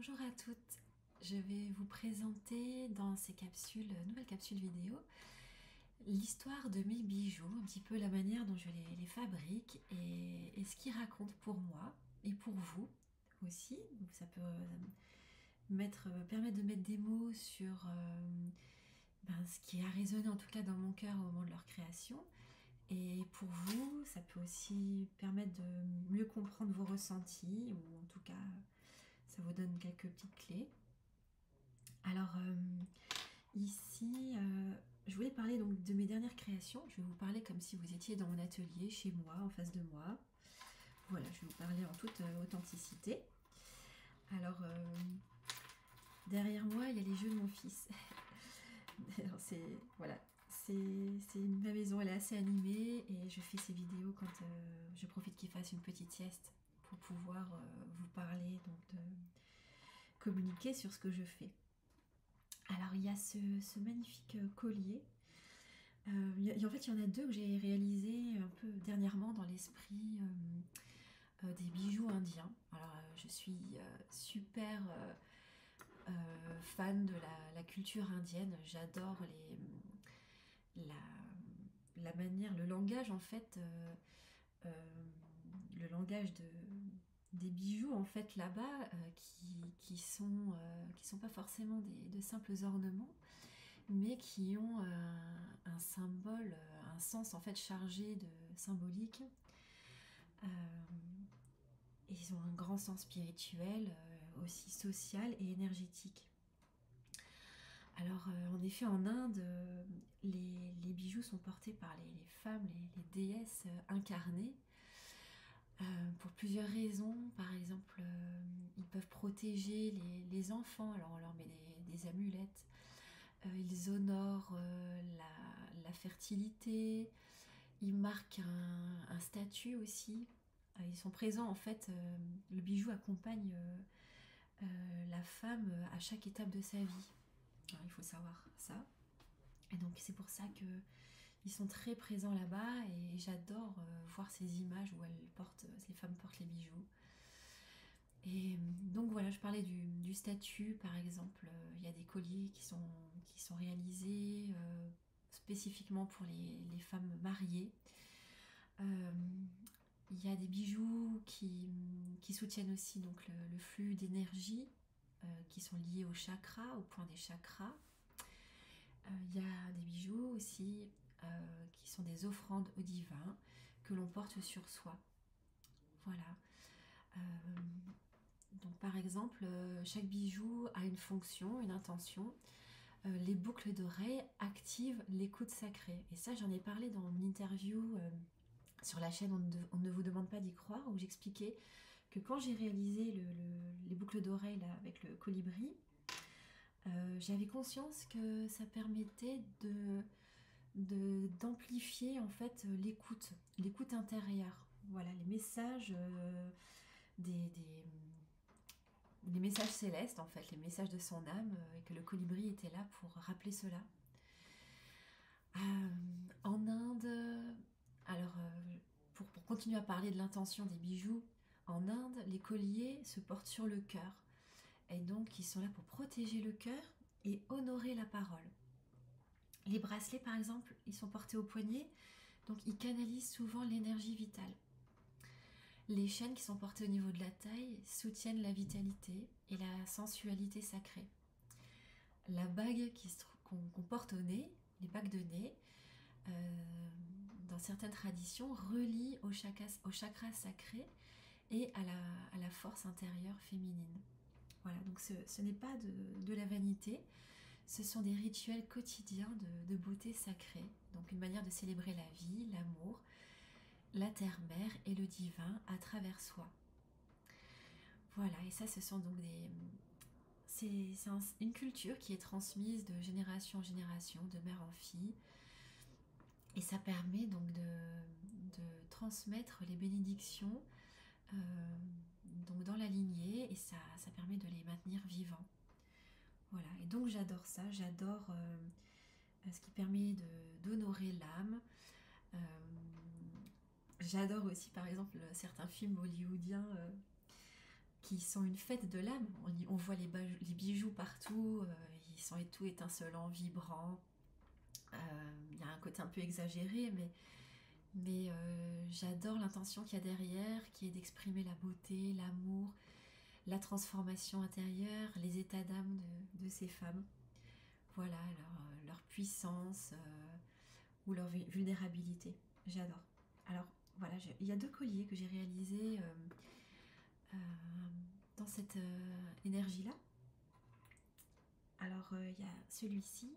Bonjour à toutes, je vais vous présenter dans ces nouvelles capsules vidéo, l'histoire de mes bijoux, un petit peu la manière dont je les fabrique et ce qu'ils racontent pour moi et pour vous aussi. Donc ça peut permettre de mettre des mots sur ce qui a résonné en tout cas dans mon cœur au moment de leur création. Et pour vous, ça peut aussi permettre de mieux comprendre vos ressentis, ou en tout cas, ça vous donne quelques petites clés. Alors ici, je voulais parler donc de mes dernières créations. Je vais vous parler comme si vous étiez dans mon atelier, chez moi, en face de moi. Voilà, je vais vous parler en toute authenticité. Alors, derrière moi, il y a les jeux de mon fils. Alors, voilà, ma maison, elle est assez animée et je fais ces vidéos quand je profite qu'il fasse une petite sieste pour pouvoir vous parler, donc de communiquer sur ce que je fais. Alors il y a ce magnifique collier. En fait, il y en a deux que j'ai réalisé un peu dernièrement dans l'esprit des bijoux indiens. Alors je suis super fan de la culture indienne. J'adore la manière, le langage en fait, le langage des bijoux en fait là-bas qui sont pas forcément de simples ornements, mais qui ont un symbole, un sens en fait chargé de symbolique. Euh, et ils ont un grand sens spirituel, aussi social et énergétique. Alors en effet en Inde, les bijoux sont portés par les femmes, les déesses incarnées, pour plusieurs raisons. Par exemple, ils peuvent protéger les enfants, alors on leur met des amulettes. Ils honorent la fertilité, ils marquent un statut aussi. Ils sont présents en fait, le bijou accompagne la femme à chaque étape de sa vie. Alors, il faut savoir ça. Et donc c'est pour ça que ils sont très présents là-bas et j'adore voir ces images où les femmes portent les bijoux. Et donc voilà, je parlais du statut par exemple. Il y a des colliers qui sont réalisés spécifiquement pour les femmes mariées. Euh, il y a des bijoux qui soutiennent aussi donc le flux d'énergie, qui sont liés au chakra, au point des chakras. Il y a des bijoux aussi qui sont des offrandes au divin que l'on porte sur soi. Voilà. Euh, donc par exemple, chaque bijou a une fonction, une intention. Les boucles d'oreilles activent l'écoute sacrée. Et ça, j'en ai parlé dans mon interview sur la chaîne On ne vous demande pas d'y croire, où j'expliquais que quand j'ai réalisé les boucles d'oreilles là, avec le colibri, j'avais conscience que ça permettait d'amplifier en fait l'écoute intérieure. Voilà, les messages les messages célestes en fait, les messages de son âme, et que le colibri était là pour rappeler cela. En Inde, alors pour continuer à parler de l'intention des bijoux, en Inde, les colliers se portent sur le cœur. Et donc, ils sont là pour protéger le cœur et honorer la parole. Les bracelets, par exemple, ils sont portés au poignet, donc ils canalisent souvent l'énergie vitale. Les chaînes qui sont portées au niveau de la taille soutiennent la vitalité et la sensualité sacrée. La bague qu'on porte au nez, les bagues de nez, dans certaines traditions, relient au chakra sacré et à la force intérieure féminine. Voilà, donc ce n'est pas de la vanité, ce sont des rituels quotidiens de beauté sacrée, donc une manière de célébrer la vie, l'amour, la terre-mère et le divin à travers soi. Voilà, et ça, ce sont donc c'est une culture qui est transmise de génération en génération, de mère en fille, et ça permet donc de transmettre les bénédictions donc dans la lignée, et ça permet de les maintenir vivants. Voilà, et donc j'adore ça, j'adore ce qui permet d'honorer l'âme. Euh, J'adore aussi par exemple certains films hollywoodiens qui sont une fête de l'âme. On voit les bijoux partout, ils sont tout étincelants, vibrants. Il y a un côté un peu exagéré, mais j'adore l'intention qu'il y a derrière, qui est d'exprimer la beauté, l'amour, la transformation intérieure, les états d'âme de ces femmes. Voilà, leur puissance ou leur vulnérabilité. J'adore. Alors voilà, il y a 2 colliers que j'ai réalisés euh, dans cette énergie-là. Alors il y a celui-ci,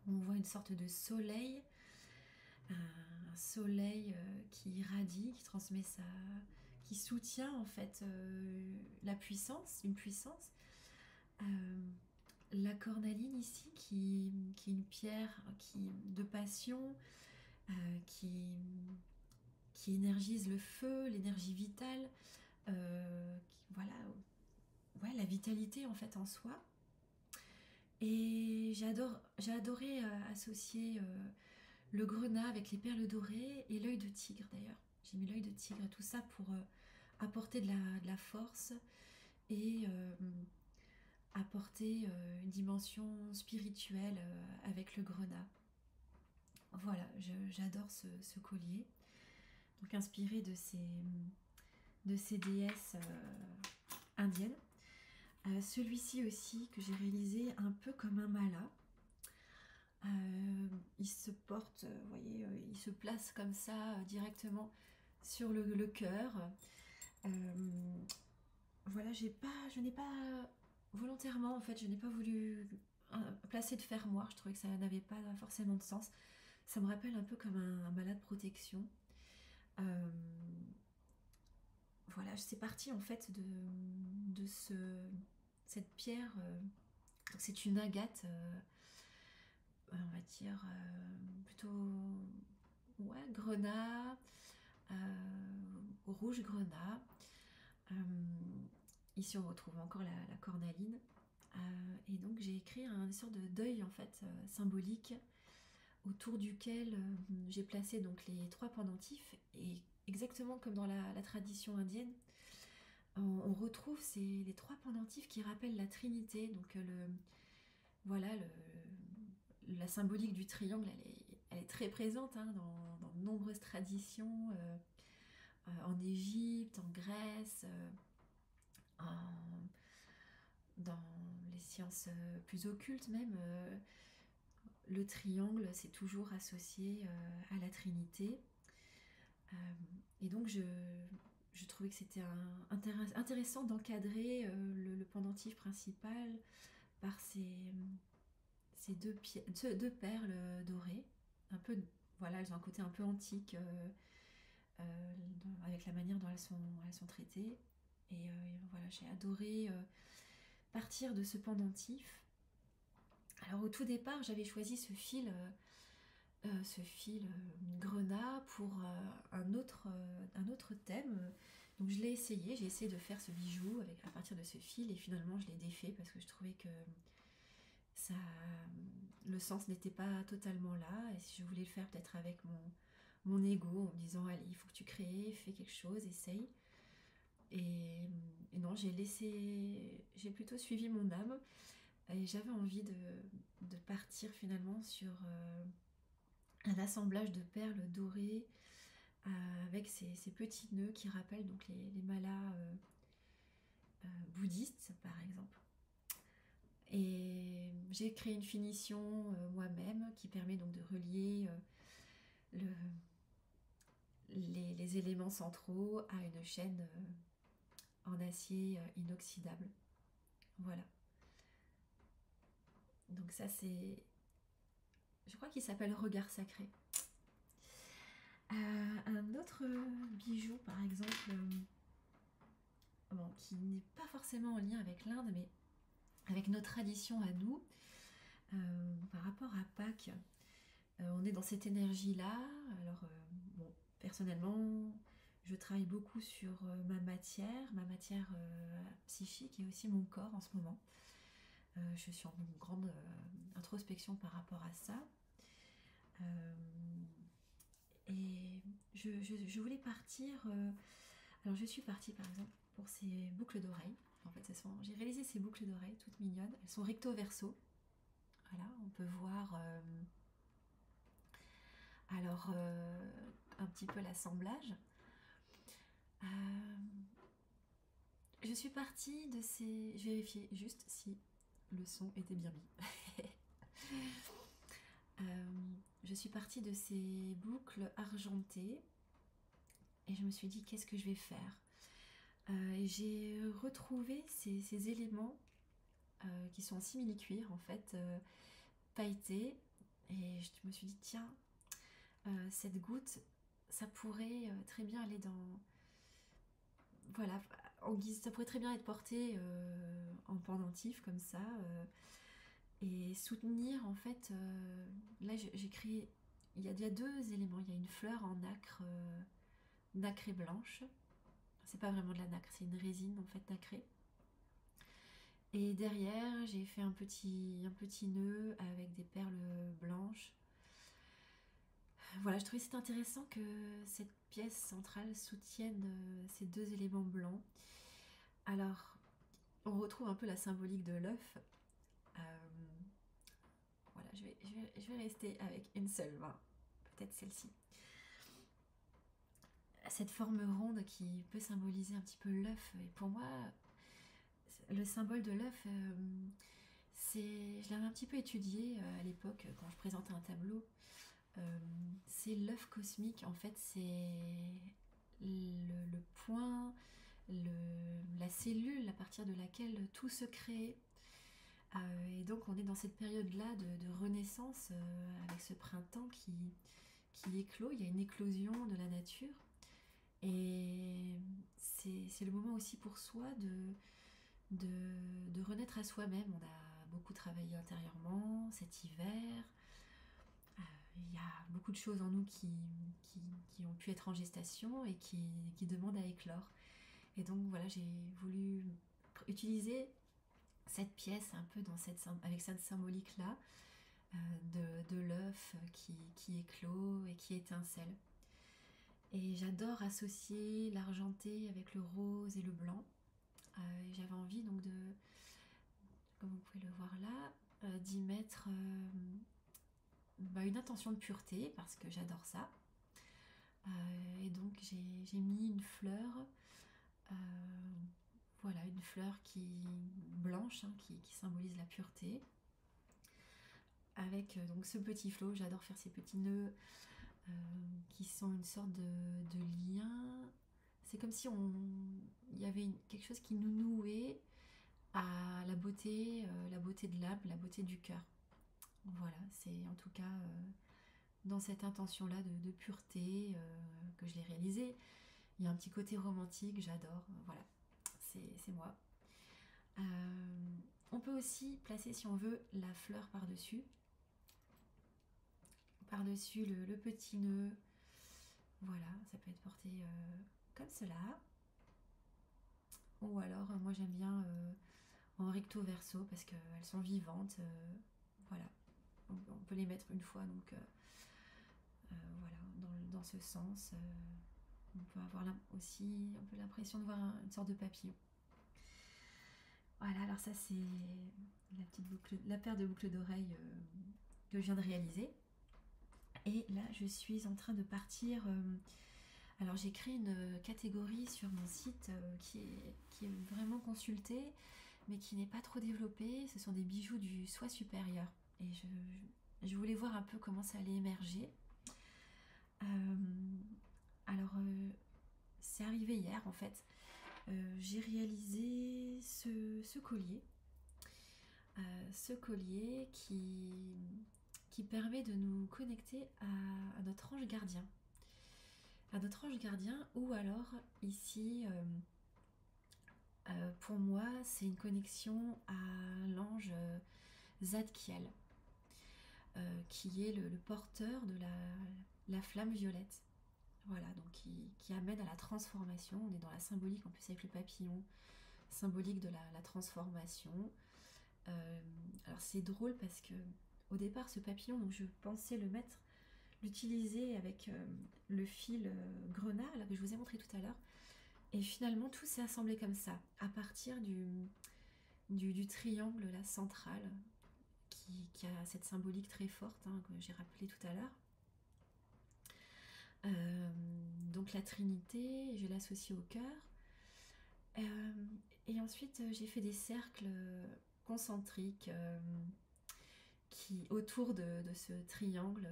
on voit une sorte de soleil, un soleil qui irradie, qui transmet qui soutient en fait la puissance, une puissance. La cornaline ici, qui est une pierre de passion, qui énergise le feu, l'énergie vitale, voilà, ouais, la vitalité en fait en soi. Et j'ai adoré associer le grenat avec les perles dorées et l'œil de tigre d'ailleurs. J'ai mis l'œil de tigre et tout ça pour apporter de la force et apporter une dimension spirituelle avec le grenat. Voilà, j'adore ce collier. Donc inspiré de ces déesses indiennes. Celui-ci aussi que j'ai réalisé un peu comme un mala. Il se porte, vous voyez, il se place comme ça directement sur le cœur. Voilà, je n'ai pas volontairement, en fait, je n'ai pas voulu placer de fermoir. Je trouvais que ça n'avait pas forcément de sens. Ça me rappelle un peu comme un mala de protection. Voilà, c'est parti en fait de cette pierre. C'est une agate, on va dire plutôt ouais, grenat, rouge grenat. Ici on retrouve encore la cornaline. Et donc j'ai créé une sorte de deuil en fait symbolique autour duquel j'ai placé donc les 3 pendentifs, et exactement comme dans la tradition indienne, on retrouve les 3 pendentifs qui rappellent la Trinité. Donc voilà, la symbolique du triangle, elle est très présente hein, dans de nombreuses traditions, en Égypte, en Grèce, dans les sciences plus occultes même. Le triangle, c'est toujours associé à la Trinité. Et donc, je trouvais que c'était intéressant d'encadrer le pendentif principal par ces deux perles dorées. Un peu, voilà, elles ont un côté un peu antique avec la manière dont elles sont traitées. Et voilà, j'ai adoré partir de ce pendentif. Alors au tout départ, j'avais choisi ce fil grenat pour un autre thème. Donc je l'ai essayé, j'ai essayé de faire ce bijou à partir de ce fil, et finalement je l'ai défait parce que je trouvais que ça, le sens n'était pas totalement là, et si je voulais le faire peut-être avec mon ego en me disant allez, il faut que tu crées, fais quelque chose, essaye. Et non, j'ai plutôt suivi mon âme, et j'avais envie de partir finalement sur un assemblage de perles dorées avec ces petits nœuds qui rappellent donc les malas bouddhistes par exemple. Et j'ai créé une finition moi-même qui permet donc de relier les éléments centraux à une chaîne en acier inoxydable. Voilà. Donc ça c'est... Je crois qu'il s'appelle Regard Sacré. Un autre bijou par exemple, bon, qui n'est pas forcément en lien avec l'Inde, mais avec nos traditions à nous, par rapport à Pâques. On est dans cette énergie-là. Alors, bon, personnellement, je travaille beaucoup sur ma matière psychique et aussi mon corps en ce moment. Je suis en grande introspection par rapport à ça. Et je voulais partir Alors je suis partie par exemple pour ces boucles d'oreilles. En fait, j'ai réalisé ces boucles d'oreilles toutes mignonnes. Elles sont recto verso. Voilà, on peut voir un petit peu l'assemblage. Je suis partie de ces... Je vérifiais juste si le son était bien mis. Je suis partie de ces boucles argentées et je me suis dit qu'est-ce que je vais faire. Et j'ai retrouvé ces éléments qui sont en simili-cuir en fait, pailletés, et je me suis dit tiens, cette goutte ça pourrait très bien aller dans... Voilà, en guise, ça pourrait très bien être porté en pendentif comme ça, et soutenir en fait. Là j'ai créé, il y a deux éléments. Il y a une fleur en nacre, nacrée blanche. C'est pas vraiment de la nacre, c'est une résine en fait nacrée. Et derrière j'ai fait un petit nœud avec des perles blanches. Voilà, je trouvais c'est intéressant que cette pièce centrale soutienne ces deux éléments blancs. Alors, on retrouve un peu la symbolique de l'œuf. Euh, voilà, je vais rester avec une seule main, peut-être celle-ci. Cette forme ronde qui peut symboliser un petit peu l'œuf. Et pour moi, le symbole de l'œuf, je l'avais un petit peu étudié à l'époque quand je présentais un tableau. C'est l'œuf cosmique, en fait, c'est le point, la cellule à partir de laquelle tout se crée. Et donc on est dans cette période-là de renaissance, avec ce printemps qui éclot. Il y a une éclosion de la nature. Et c'est le moment aussi pour soi de renaître à soi-même. On a beaucoup travaillé intérieurement cet hiver. Il y a beaucoup de choses en nous qui ont pu être en gestation et qui demandent à éclore. Et donc voilà, j'ai voulu utiliser cette pièce un peu avec cette symbolique-là, de l'œuf qui éclot et qui étincelle. Et j'adore associer l'argenté avec le rose et le blanc. J'avais envie donc comme vous pouvez le voir là, d'y mettre une intention de pureté parce que j'adore ça. Et donc j'ai mis une fleur, voilà, une fleur blanche, hein, qui symbolise la pureté, avec donc ce petit flot. J'adore faire ces petits nœuds qui sont une sorte de lien. C'est comme si il y avait quelque chose qui nous nouait à la beauté de l'âme, la beauté du cœur. Voilà, c'est en tout cas dans cette intention-là de pureté que je l'ai réalisée. Il y a un petit côté romantique, j'adore. Voilà, c'est moi. On peut aussi placer, si on veut, la fleur par-dessus. Par-dessus le petit nœud. Voilà, ça peut être porté comme cela. Ou alors, moi j'aime bien en recto verso parce qu'elles sont vivantes. Voilà, on peut les mettre une fois, donc voilà, dans ce sens. On peut avoir aussi un peu l'impression de voir une sorte de papillon. Voilà, alors ça c'est la paire de boucles d'oreilles que je viens de réaliser. Et là je suis en train de partir. Alors j'ai créé une catégorie sur mon site qui est vraiment consultée, mais qui n'est pas trop développée. Ce sont des bijoux du soi supérieur. Et je voulais voir un peu comment ça allait émerger. Alors c'est arrivé hier en fait. J'ai réalisé ce collier. Ce collier qui permet de nous connecter à notre ange gardien. À notre ange gardien, ou alors ici, pour moi, c'est une connexion à l'ange Zadkiel, qui est le porteur de la flamme violette. Voilà, donc qui amène à la transformation. On est dans la symbolique, en plus avec le papillon, symbolique de la transformation. Alors c'est drôle parce que au départ, ce papillon, donc je pensais l'utiliser avec le fil grenat là, que je vous ai montré tout à l'heure. Et finalement, tout s'est assemblé comme ça, à partir du triangle là, central, qui a cette symbolique très forte, hein, que j'ai rappelé tout à l'heure. Euh, donc la Trinité, je l'associe au cœur. Euh, et ensuite, j'ai fait des cercles concentriques autour de ce triangle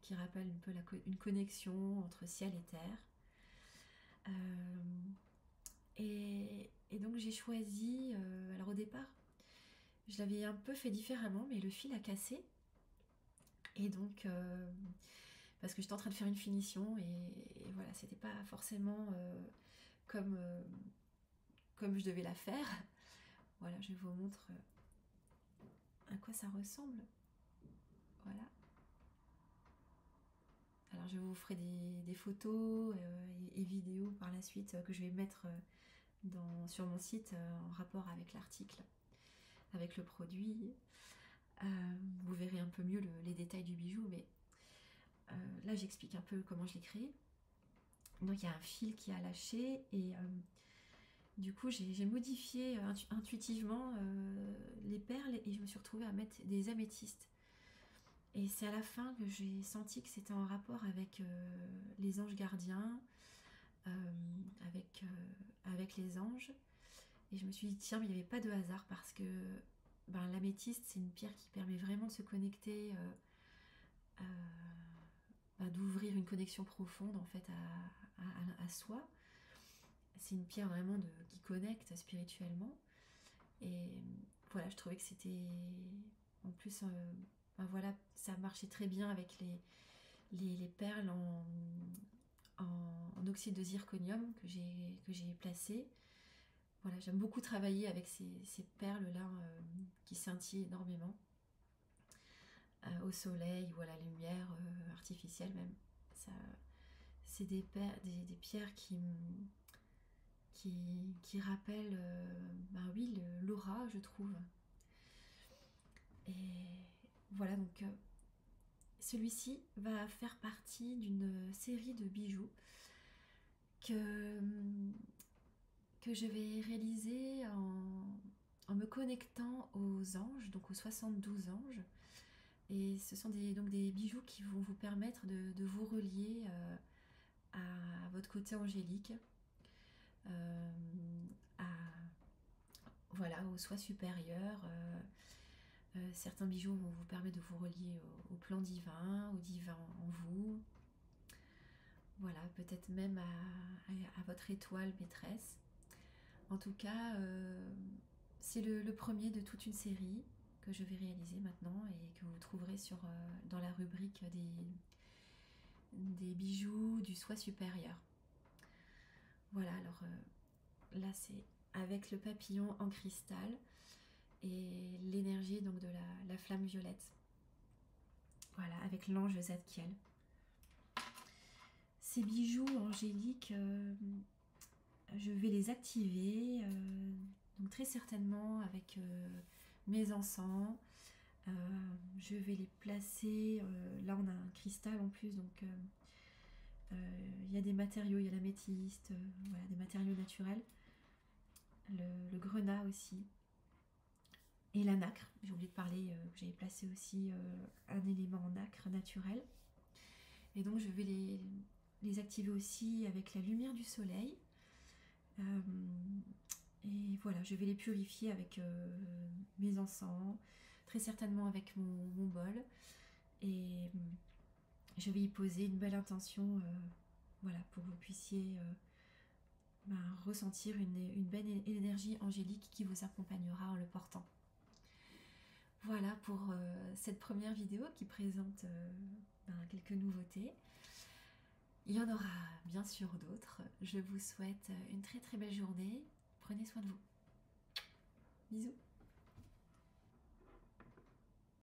qui rappelle un peu une connexion entre ciel et terre. Euh, et donc j'ai choisi, alors au départ, je l'avais un peu fait différemment, mais le fil a cassé. Et donc, parce que j'étais en train de faire une finition, et voilà, c'était pas forcément comme, comme je devais la faire. Voilà, je vous montre à quoi ça ressemble. Voilà. Alors je vous ferai des photos et vidéos par la suite que je vais mettre sur mon site en rapport avec l'article, avec le produit. Vous verrez un peu mieux les détails du bijou, mais là j'explique un peu comment je l'ai créé. Donc il y a un fil qui a lâché et du coup j'ai modifié intuitivement les perles et je me suis retrouvée à mettre des améthystes. Et c'est à la fin que j'ai senti que c'était en rapport avec les anges gardiens, avec les anges. Et je me suis dit, tiens, mais il n'y avait pas de hasard parce que l'améthyste, c'est une pierre qui permet vraiment de se connecter, d'ouvrir une connexion profonde en fait à soi. C'est une pierre vraiment qui connecte spirituellement. Et voilà, je trouvais que c'était en plus, voilà, ça marchait très bien avec les perles en oxyde de zirconium que j'ai placé. Voilà, j'aime beaucoup travailler avec ces perles-là qui scintillent énormément au soleil ou à la lumière artificielle même. Ça, c'est des pierres qui rappellent oui, l'aura, je trouve. Et voilà, donc celui-ci va faire partie d'une série de bijoux que, que je vais réaliser en me connectant aux anges, donc aux 72 anges. Et ce sont donc des bijoux qui vont vous permettre de vous relier à votre côté angélique, euh, à, voilà, au soi supérieur. Certains bijoux vont vous permettre de vous relier au plan divin, au divin en vous. Voilà, peut-être même à votre étoile maîtresse. En tout cas, c'est le premier de toute une série que je vais réaliser maintenant et que vous trouverez dans la rubrique des bijoux du soi supérieur. Voilà, alors là c'est avec le papillon en cristal et l'énergie donc de la flamme violette. Voilà, avec l'ange Zadkiel. Ces bijoux angéliques, je vais les activer, donc très certainement avec mes encens. Je vais les placer, là on a un cristal en plus, donc il y a des matériaux, il y a l'améthyste, voilà, des matériaux naturels, le grenat aussi, et la nacre. J'ai oublié de parler, j'avais placé aussi un élément en nacre naturel. Et donc je vais les activer aussi avec la lumière du soleil. Et voilà, je vais les purifier avec mes encens, très certainement avec mon bol. Et je vais y poser une belle intention, voilà, pour que vous puissiez ressentir une belle énergie angélique qui vous accompagnera en le portant. Voilà pour cette première vidéo qui présente quelques nouveautés. Il y en aura bien sûr d'autres. Je vous souhaite une très très belle journée. Prenez soin de vous. Bisous.